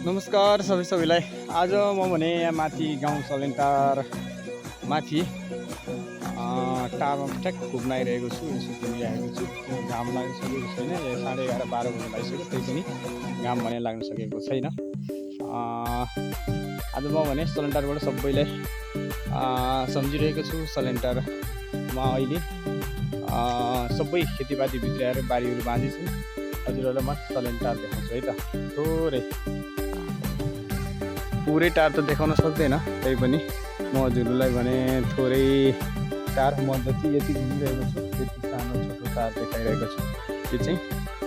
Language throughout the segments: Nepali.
नमस्कार सबैलाई। आज म भने यहाँ माथि गाउँ सलेन्टार माथि टारमा ठ्याक घुम्न आइरहेको छु। यसो घुमिरहेको छु। घाम लाग्न सकेको छैन। यहाँ 11:30 बज्न लागिसक्यो, त्यही पनि घाम भने लाग्न सकेको छैन। आज म भने सलेन्टारबाट सबैलाई सम्झिरहेको छु। सलेन्टारमा अहिले सबै खेतीपाती भित्र आएर बारीहरू बाँझेछन्। हजुरहरूलाई म सलेन्टार देखाउँछु है त। थोरै पुरै टार त देखाउन सक्दैन, त्यही पनि म हजुरहरूलाई भने थोरै टार म जति यति घुमिरहेको छु त्यति सानो छोटो टार देखाइरहेको छु। यो चाहिँ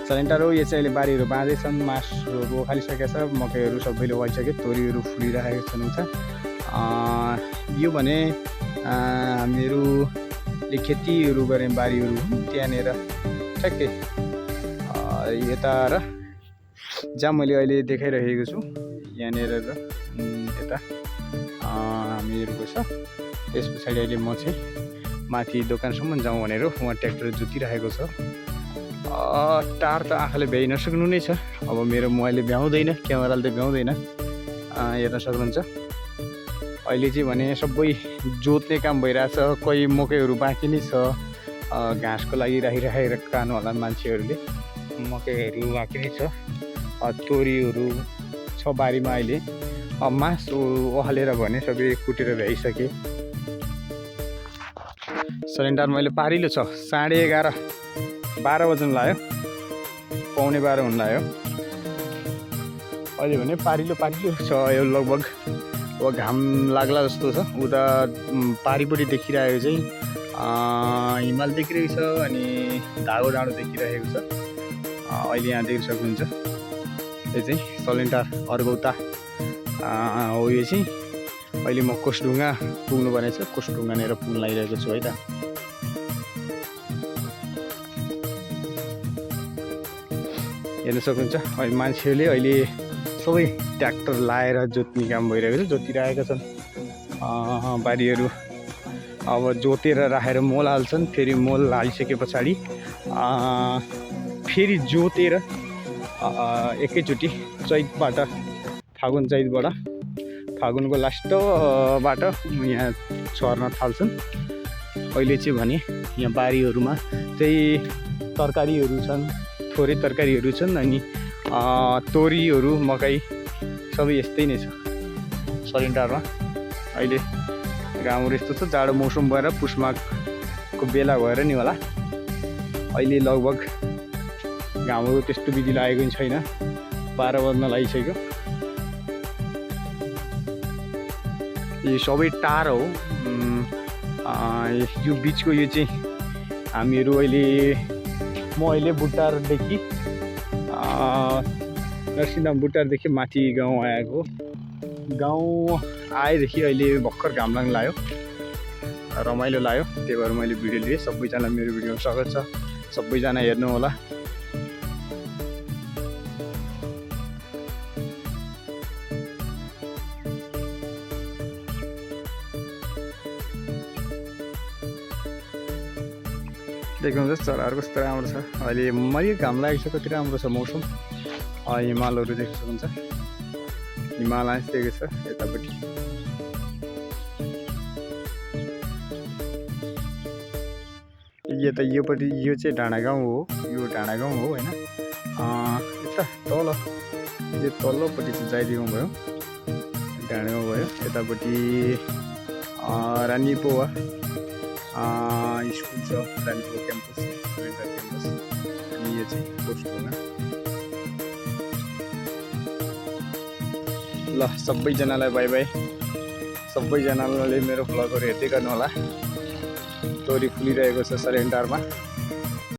सलेन्टार हो। यो चाहिँ अहिले बारीहरू बाँझेछन्, मासहरू ओखालिसकेको छ, मकैहरू सबैले वाइसक्यो, तोरीहरू फुलिरहेको छन् उता। यो भने हामीहरूले खेतीहरू गर्ने बारीहरू त्यहाँनिर ठ्याक्कै यता र जहाँ मैले अहिले देखाइरहेको छु यहाँनिर र यता हामीहरूको छ। त्यस पछाडि अहिले म चाहिँ माथि दोकानसम्म जाउँ भनेर उहाँ ट्र्याक्टर जोतिरहेको छ। टार त आँखाले भ्याइ नसक्नु नै छ। अब मेरो मोबाइलले भ्याउँदैन, क्यामेराले त भ्याउँदैन, हेर्न सक्नुहुन्छ। अहिले चाहिँ भने सबै जोत्ने काम भइरहेछ। कोही मकैहरू बाँकी नै छ, घाँसको लागि राखिराखेर कानु होला मान्छेहरूले। मकैहरू बाँकी नै छ, तोरीहरू छ बारीमा। अहिले मासु ओहालेर भने सबै कुटेर भ्याइसके। सलेन्टारमा अहिले पारिलो छ। 11:30 बज्न लाग्यो, 11:15 हुन लाग्यो। अहिले भने पारिलो छ। यो लगभग अब घाम लाग्ला जस्तो छ। उता पारिपट्टि देखिरहेको चाहिँ हिमाल देखिरहेको छ अनि धागो डाँडो देखिरहेको छ। अहिले यहाँ देख्न सक्नुहुन्छ। यो चाहिँ सलेन्टार अर्गौता हो। यो चाहिँ अहिले म कोषढुङ्गा पुग्नुपर्ने छ। कोषढुङ्गानिर पुग्न लागिरहेको छु है त। हेर्न सक्नुहुन्छ अहिले मान्छेहरूले अहिले सबै ट्र्याक्टर लाएर जोत्ने काम भइरहेको छ, जोतिरहेका छन् बारीहरू। अब जोतेर राखेर मोल हाल्छन्। फेरि मोल हालिसके पछाडि फेरि जोतेर एकैचोटि चैतबाट फागुनको लास्टबाट यहाँ छर्न थाल्छन्। अहिले चाहिँ भने यहाँ बारीहरूमा चाहिँ तरकारीहरू छन्, थोरै तरकारीहरू छन्, अनि तोरीहरू मकै सबै यस्तै नै छ सलेन्टारमा। अहिले घामहरू यस्तो छ, जाडो मौसम भएर पुसमाघको बेला भएर नि होला। अहिले लगभग घामहरू त्यस्तो विधि लागेको पनि छैन, 12 बज्न लागिसक्यो। यो सबै टार हो। यो बिचको यो चाहिँ हामीहरू म अहिले बुट्टारदेखि नरसिंहधाम बुट्टारदेखि माथि गाउँ आएको। गाउँ आएदेखि अहिले भर्खर घाम लाग्न लाग्यो, रमाइलो लाग्यो, त्यही भएर मैले भिडियो लिएँ। सबैजना मेरो भिडियोमा स्वागत छ, सबैजना हेर्नु होला। देख्नुहुन्छ चराहरू कस्तो राम्रो छ। अहिले मैले घाम लागेको छ, कति राम्रो छ मौसम। हिमालहरू देख्न सक्नुहुन्छ, हिमाल आइसकेको छ यतापट्टि। यता योपट्टि यो चाहिँ डाँडागाउँ हो। यो डाँडागाउँ हो होइन। यता तल यो तल्लोपट्टि चाहिँ जाइदी गाउँ भयो, डाँडागाउँ भयो। यतापट्टि रानीपोवा स्कुल छ, रानीपोवा क्याम्पस, सलेन्टार क्याम्पस। अनि यो चाहिँ कोषढुङ्गा। ल सबैजनालाई बाई बाई। सबैजनाले मेरो भ्लगहरू हेर्दै गर्नु होला। तोरी फुलिरहेको छ सलेन्टारमा।